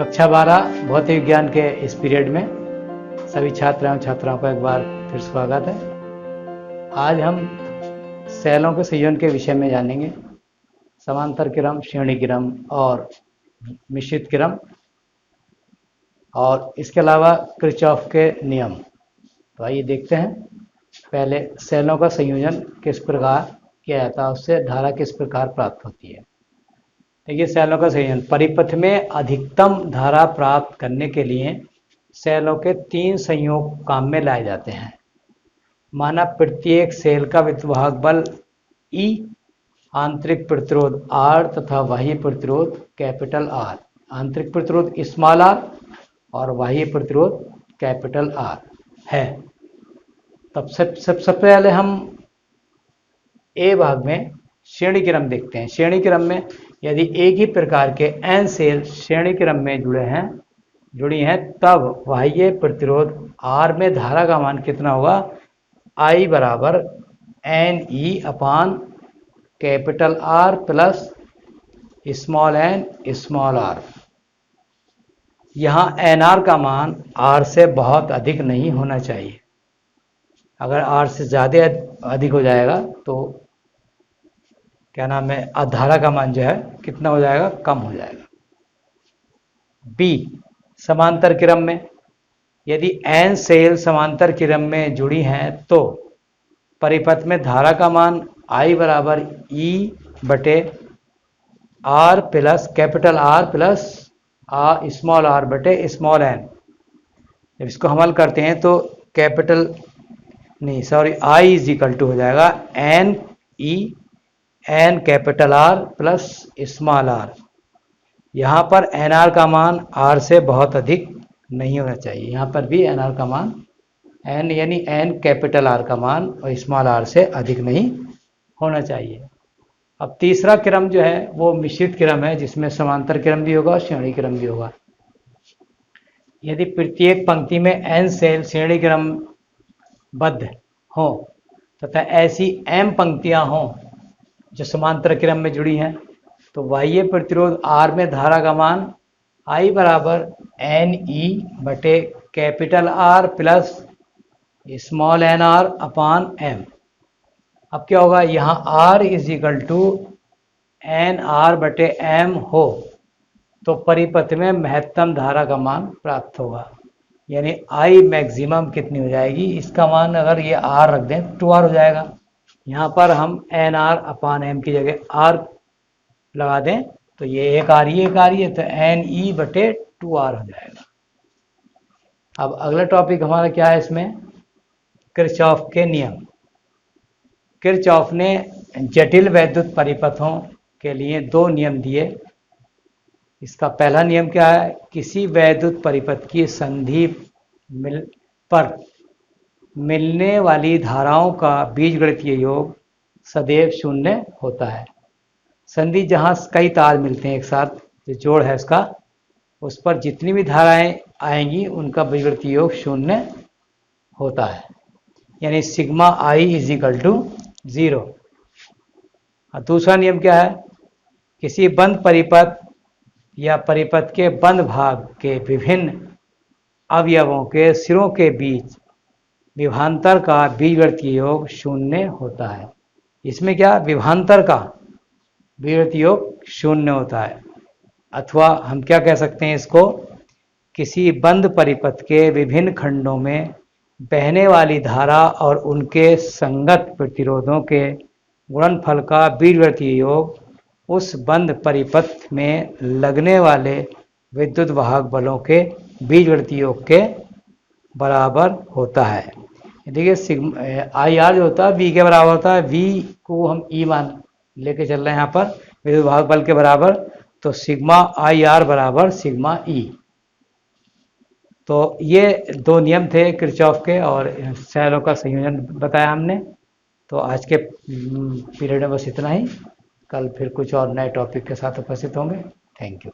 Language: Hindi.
कक्षा 12 भौतिक विज्ञान के इस पीरियड में सभी छात्र एवं छात्राओं का एक बार फिर स्वागत है। आज हम सेलों के संयोजन के विषय में जानेंगे। समांतर क्रम, श्रेणी क्रम और मिश्रित क्रम, और इसके अलावा किरचॉफ के नियम। तो आइए देखते हैं। पहले सेलों का संयोजन किस प्रकार किया जाता है, उससे धारा किस प्रकार प्राप्त होती है। देखिए, सेलों का संयोजन परिपथ में अधिकतम धारा प्राप्त करने के लिए सेलों के 3 संयोग काम में लाए जाते हैं। माना प्रत्येक सेल का विद्युद्वाहक बल E, आंतरिक प्रतिरोध R तथा बाह्य प्रतिरोध कैपिटल R। आंतरिक प्रतिरोध स्मॉल r और बाह्य प्रतिरोध कैपिटल R है। तब सबसे पहले हम ए भाग में श्रेणी क्रम देखते हैं। श्रेणी क्रम में यदि एक ही प्रकार के n सेल श्रेणी क्रम में जुड़ी हैं, तब बाह्य प्रतिरोध R में धारा का मान कितना होगा? I बराबर NE upon capital R plus small n small r। यहाँ NR का मान R से बहुत अधिक नहीं होना चाहिए। अगर R से ज़्यादा अधिक हो जाएगा तो क्या नाम है, धारा का मान जो है कितना हो जाएगा? कम हो जाएगा। बी, समांतर क्रम में यदि n सेल समांतर क्रम में जुड़ी हैं तो परिपथ में धारा का मान I बराबर E बटे R plus capital R plus small r बटे स्मॉल n। जब इसको हम हल करते हैं तो I इज इक्वल टू हो जाएगा n capital R plus small r। यहाँ पर NR का मान R से बहुत अधिक नहीं होना चाहिए। यहाँ पर भी NR का मान n यानी n कैपिटल R का मान और स्मॉल r से अधिक नहीं होना चाहिए। अब तीसरा क्रम जो है वो मिश्रित क्रम है, जिसमें समांतर क्रम भी होगा और श्रेणी क्रम भी होगा। यदि प्रत्येक पंक्ति में n सेल श्रेणी क्रमबद्ध हो तथा ऐसी m पंक्तियां हों जो समांतर क्रम में जुड़ी हैं, तो बाह्य प्रतिरोध R में धारा का मान I बराबर NE बटे capital R plus small nr upon m। अब क्या होगा? यहाँ R is equal to NR बटे m हो तो परिपथ में महत्तम धारा का मान प्राप्त होगा। यानी I मैक्सिमम कितनी हो जाएगी? इसका मान अगर ये R रख दें 2R हो जाएगा। यहाँ पर हम NR अपान m की जगह R लगा दें तो ये एक आ रही है तो NE बटे 2R हो जाएगा। अब अगला टॉपिक हमारा क्या है? इसमें किरचॉफ के नियम। किरचॉफ ने जटिल वैद्युत परिपथों के लिए 2 नियम दिए। इसका पहला नियम क्या है? किसी वैद्युत परिपथ की संधि पर मिलने वाली धाराओं का बीजगणितीय योग सदैव 0 होता है। संधि जहाँ कई तार मिलते हैं एक साथ, जो जोड़ है उसका, उस पर जितनी भी धाराएं आएंगी उनका बीजगणितीय योग 0 होता है। यानी sigma I is equal to 0। और दूसरा नियम क्या है? किसी बंद परिपथ या परिपथ के बंद भाग के विभिन्न अवयवों के सिरों के बीच विभवांतर का बीजगणितीय योग 0 होता है। इसमें क्या? विभवांतर का बीजगणितीय योग 0 होता है। अथवा हम क्या कह सकते हैं इसको? किसी बंद परिपथ के विभिन्न खंडों में बहने वाली धारा और उनके संगत प्रतिरोधों के गुणनफल का बीजगणितीय योग उस बंद परिपथ में लगने वाले विद्युत वाहक बलों के बीजगणितीय योग के बराबर होता है। देखिए IR जो होता है V के बराबर होता है। V को हम E मान लेके चल रहे हैं यहाँ पर विद्युत वाहक बल के बराबर, तो सिग्मा IR बराबर सिग्मा E। तो ये 2 नियम थे किरचॉफ के और सेलों का संयोजन बताया हमने। तो आज के पीरियड में बस इतना ही। कल फिर कुछ और नए टॉपिक के साथ उपस्थित होंगे। Thank you.